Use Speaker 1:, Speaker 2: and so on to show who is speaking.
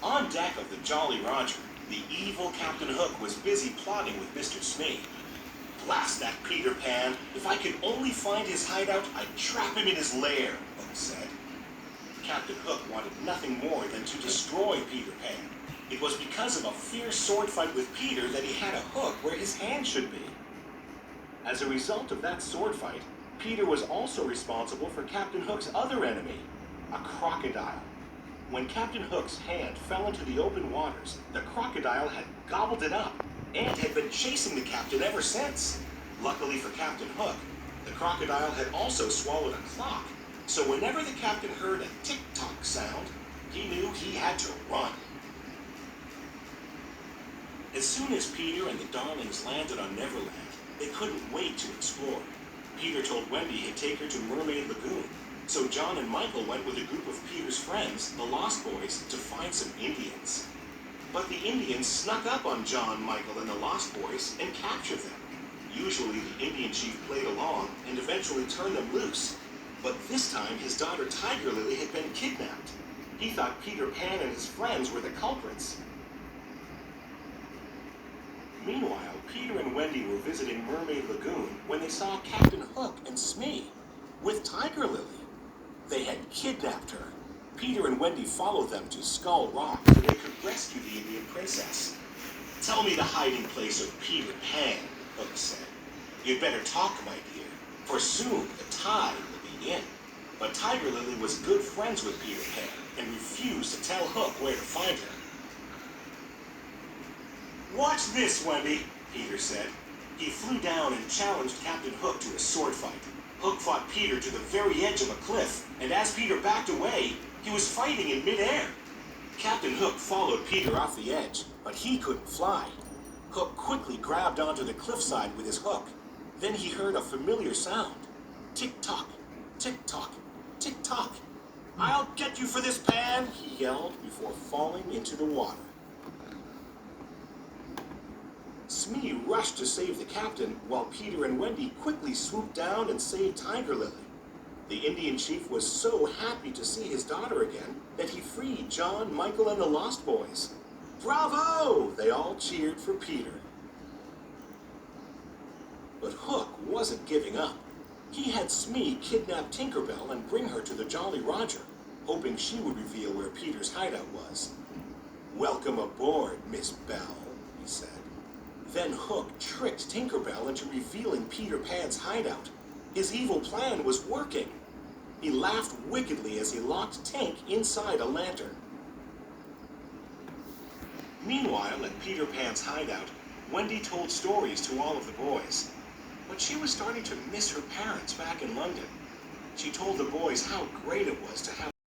Speaker 1: On deck of the Jolly Roger, the evil Captain Hook was busy plotting with Mr. Smee. "Blast that Peter Pan! If I could only find his hideout, I'd trap him in his lair," Hook said. Captain Hook wanted nothing more than to destroy Peter Pan. It was because of a fierce sword fight with Peter that he had a hook where his hand should be. As a result of that sword fight, Peter was also responsible for Captain Hook's other enemy, a crocodile. When Captain Hook's hand fell into the open waters, the crocodile had gobbled it up and had been chasing the captain ever since. Luckily for Captain Hook, the crocodile had also swallowed a clock, so whenever the captain heard a tick-tock sound, he knew he had to run. As soon as Peter and the Darlings landed on Neverland, they couldn't wait to explore. Peter told Wendy he'd take her to Mermaid Lagoon, so John and Michael went with a group of Peter's friends, the Lost Boys, to find some Indians. But the Indians snuck up on John, Michael, and the Lost Boys and captured them. Usually the Indian chief played along and eventually turned them loose. But this time his daughter Tiger Lily had been kidnapped. He thought Peter Pan and his friends were the culprits. Meanwhile, Peter and Wendy were visiting Mermaid Lagoon when they saw Captain Hook and Smee with Tiger Lily. They had kidnapped her. Peter and Wendy followed them to Skull Rock so they could rescue the Indian princess. "Tell me the hiding place of Peter Pan," Hook said. "You'd better talk, my dear, for soon the tide will be in." But Tiger Lily was good friends with Peter Pan and refused to tell Hook where to find her. "Watch this, Wendy," Peter said. He flew down and challenged Captain Hook to a sword fight. Hook fought Peter to the very edge of a cliff, and as Peter backed away, he was fighting in midair. Captain Hook followed Peter off the edge, but he couldn't fly. Hook quickly grabbed onto the cliffside with his hook. Then he heard a familiar sound. Tick-tock, tick-tock, tick-tock. "I'll get you for this, Pan," he yelled before falling into the water. Smee rushed to save the captain, while Peter and Wendy quickly swooped down and saved Tiger Lily. The Indian chief was so happy to see his daughter again that he freed John, Michael, and the Lost Boys. "Bravo!" They all cheered for Peter. But Hook wasn't giving up. He had Smee kidnap Tinkerbell and bring her to the Jolly Roger, hoping she would reveal where Peter's hideout was. "Welcome aboard, Miss Bell," he said. Then Hook tricked Tinkerbell into revealing Peter Pan's hideout. His evil plan was working. He laughed wickedly as he locked Tink inside a lantern. Meanwhile, at Peter Pan's hideout, Wendy told stories to all of the boys. But she was starting to miss her parents back in London. She told the boys how great it was to have